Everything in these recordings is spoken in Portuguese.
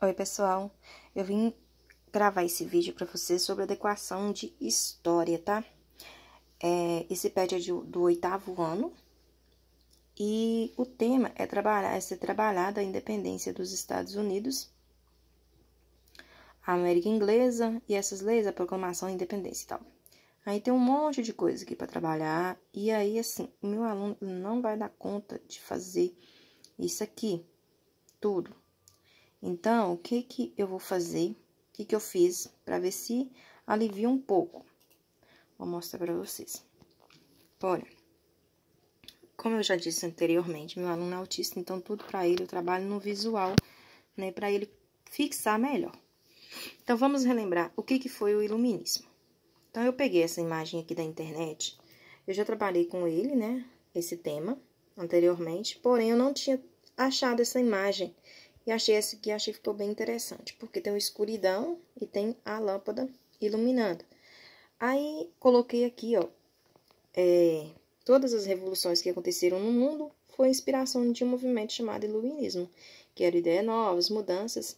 Oi, pessoal. Eu vim gravar esse vídeo para vocês sobre adequação de história, tá? Esse PET é do 8º ano e o tema é ser trabalhada a independência dos Estados Unidos, a América Inglesa e essas leis, a proclamação da independência e tal. Aí tem um monte de coisa aqui para trabalhar e aí, assim, o meu aluno não vai dar conta de fazer isso aqui, tudo. Então, o que eu vou fazer? O que eu fiz para ver se alivia um pouco? Vou mostrar para vocês. Olha, como eu já disse anteriormente, meu aluno é autista, então tudo para ele eu trabalho no visual, né, para ele fixar melhor. Então, vamos relembrar o que foi o iluminismo. Então, eu peguei essa imagem aqui da internet, eu já trabalhei com ele, né, esse tema anteriormente, porém eu não tinha achado essa imagem. E achei essa aqui, achei que ficou bem interessante, porque tem uma escuridão e tem a lâmpada iluminando. Aí, coloquei aqui, ó, todas as revoluções que aconteceram no mundo foi inspiração de um movimento chamado iluminismo, que era ideias novas, mudanças,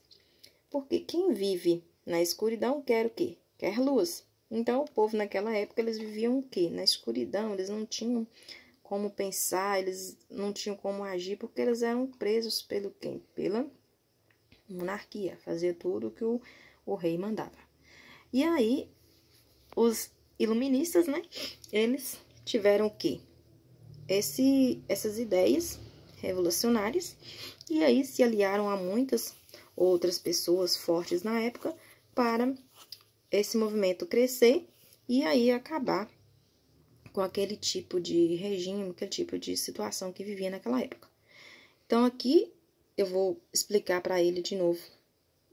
porque quem vive na escuridão quer o quê? Quer luz. Então, o povo naquela época, eles viviam o quê? Na escuridão, eles não tinham como pensar, eles não tinham como agir, porque eles eram presos pelo quê? Pela monarquia, fazia tudo que o rei mandava. E aí, os iluministas, né, eles tiveram o quê? Essas ideias revolucionárias, e aí se aliaram a muitas outras pessoas fortes na época para esse movimento crescer e aí acabar com aquele tipo de regime, aquele tipo de situação que vivia naquela época. Então, aqui eu vou explicar para ele de novo,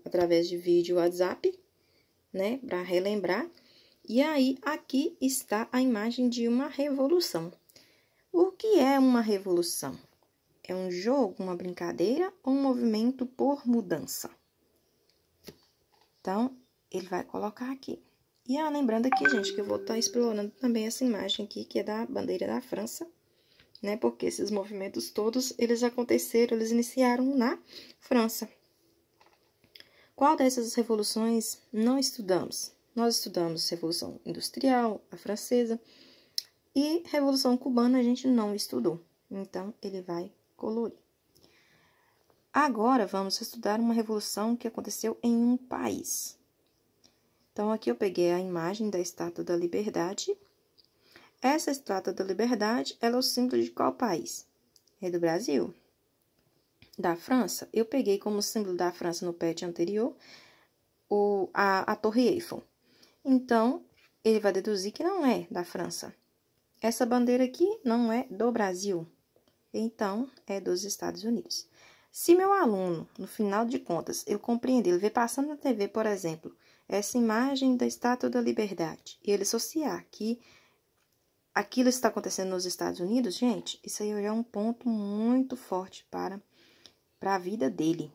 através de vídeo WhatsApp, né, para relembrar. E aí, aqui está a imagem de uma revolução. O que é uma revolução? É um jogo, uma brincadeira ou um movimento por mudança? Então, ele vai colocar aqui. E lembrando aqui, gente, que eu vou estar explorando também essa imagem aqui, que é da bandeira da França, né? Porque esses movimentos todos, eles aconteceram, eles iniciaram na França. Qual dessas revoluções não estudamos? Nós estudamos Revolução Industrial, a francesa, e Revolução Cubana a gente não estudou. Então, ele vai colorir. Agora, vamos estudar uma revolução que aconteceu em um país. Então, aqui eu peguei a imagem da Estátua da Liberdade. Essa Estátua da Liberdade, ela é o símbolo de qual país? É do Brasil. Da França, eu peguei como símbolo da França no PET anterior a Torre Eiffel. Então, ele vai deduzir que não é da França. Essa bandeira aqui não é do Brasil, então é dos Estados Unidos. Se meu aluno, no final de contas, eu compreender, ele vê passando na TV, por exemplo, essa imagem da Estátua da Liberdade, e ele associar que aquilo está acontecendo nos Estados Unidos, gente, isso aí já é um ponto muito forte para a vida dele.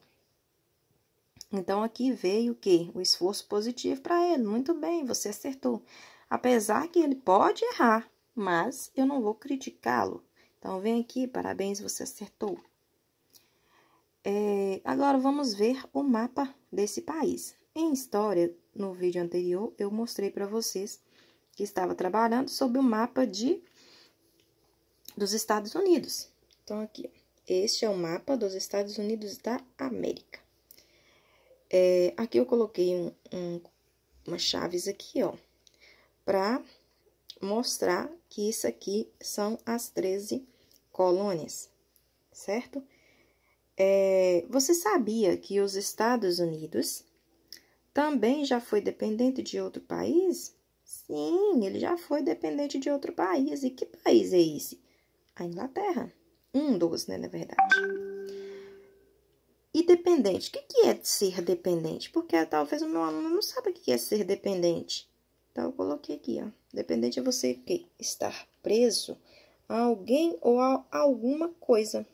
Então, aqui veio o quê? O esforço positivo para ele. Muito bem, você acertou. Apesar que ele pode errar, mas eu não vou criticá-lo. Então, vem aqui, parabéns, você acertou. Agora, vamos ver o mapa desse país. Em história, no vídeo anterior, eu mostrei para vocês que estava trabalhando sobre o mapa dos Estados Unidos. Então, aqui, este é o mapa dos Estados Unidos da América. Aqui eu coloquei umas chaves aqui, ó, para mostrar que isso aqui são as 13 colônias, certo? Você sabia que os Estados Unidos também já foi dependente de outro país? Sim, ele já foi dependente de outro país. E que país é esse? A Inglaterra. Um dos, né, na verdade. E dependente, o que é ser dependente? Porque talvez o meu aluno não saiba o que é ser dependente. Então, eu coloquei aqui, ó. Dependente é você o quê? Estar preso a alguém ou a alguma coisa,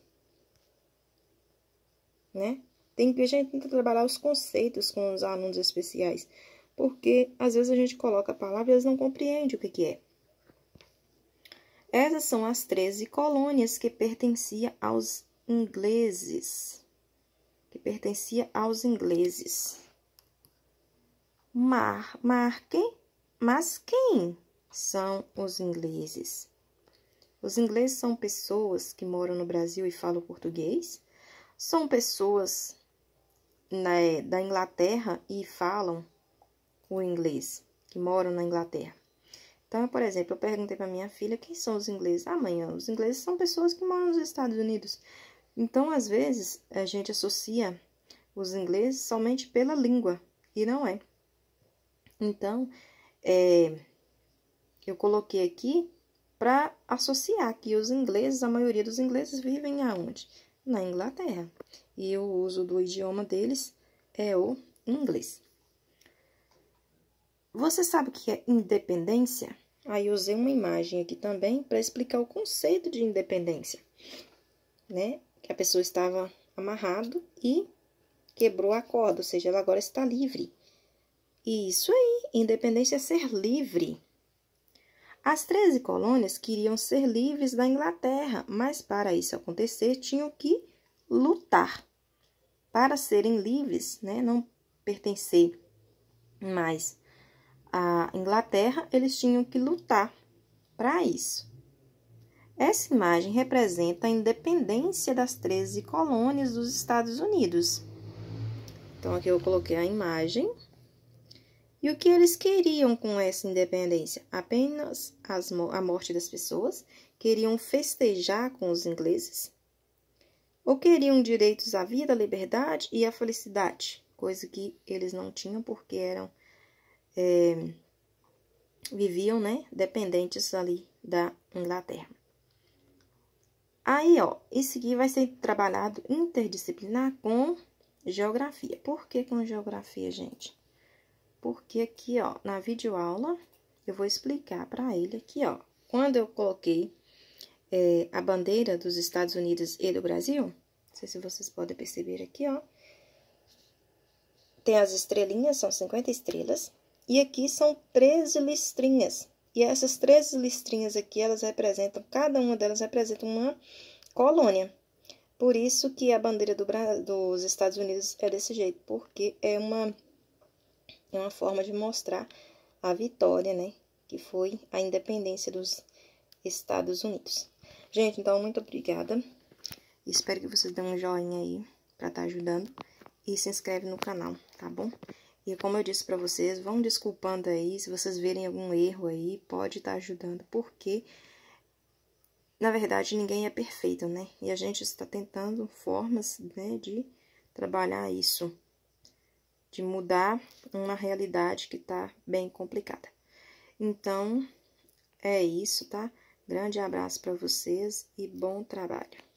né? A gente tenta trabalhar os conceitos com os alunos especiais, porque às vezes a gente coloca a palavra e eles não compreendem o que é. Essas são as 13 colônias que pertenciam aos ingleses. que pertencia aos ingleses. Mas quem são os ingleses? Os ingleses são pessoas que moram no Brasil e falam português? São pessoas da Inglaterra e falam o inglês, que moram na Inglaterra? Então, por exemplo, eu perguntei para minha filha quem são os ingleses. Amanhã, os ingleses são pessoas que moram nos Estados Unidos. Então, às vezes, a gente associa os ingleses somente pela língua, e não é. Então, eu coloquei aqui para associar que os ingleses, a maioria dos ingleses vivem aonde? Na Inglaterra. E o uso do idioma deles é o inglês. Você sabe o que é independência? Aí eu usei uma imagem aqui também para explicar o conceito de independência, né? Que a pessoa estava amarrado e quebrou a corda, ou seja, ela agora está livre. E isso aí, independência é ser livre. As 13 colônias queriam ser livres da Inglaterra, mas para isso acontecer, tinham que lutar. Para serem livres, né, não pertencer mais à Inglaterra, eles tinham que lutar para isso. Essa imagem representa a independência das 13 colônias dos Estados Unidos. Então, aqui eu coloquei a imagem. E o que eles queriam com essa independência? Apenas a morte das pessoas? Queriam festejar com os ingleses? Ou queriam direitos à vida, à liberdade e à felicidade? Coisa que eles não tinham porque viviam, né, dependentes ali da Inglaterra. Aí, ó, isso aqui vai ser trabalhado interdisciplinar com geografia. Por que com geografia, gente? Porque aqui, ó, na videoaula, eu vou explicar para ele aqui, ó. Quando eu coloquei a bandeira dos Estados Unidos e do Brasil, não sei se vocês podem perceber aqui, ó. Tem as estrelinhas, são 50 estrelas. E aqui são 13 listrinhas. E essas 13 listrinhas aqui, elas representam, cada uma delas representa uma colônia. Por isso que a bandeira dos Estados Unidos é desse jeito, porque é uma forma de mostrar a vitória, né? Que foi a independência dos Estados Unidos. Gente, então, muito obrigada. Espero que vocês dêem um joinha aí pra estar ajudando. E se inscreve no canal, tá bom? E como eu disse pra vocês, vão desculpando aí. Se vocês verem algum erro aí, pode estar ajudando. Porque, na verdade, ninguém é perfeito, né? E a gente está tentando formas, né, de trabalhar isso. De mudar uma realidade que tá bem complicada. Então, é isso, tá? Grande abraço para vocês e bom trabalho.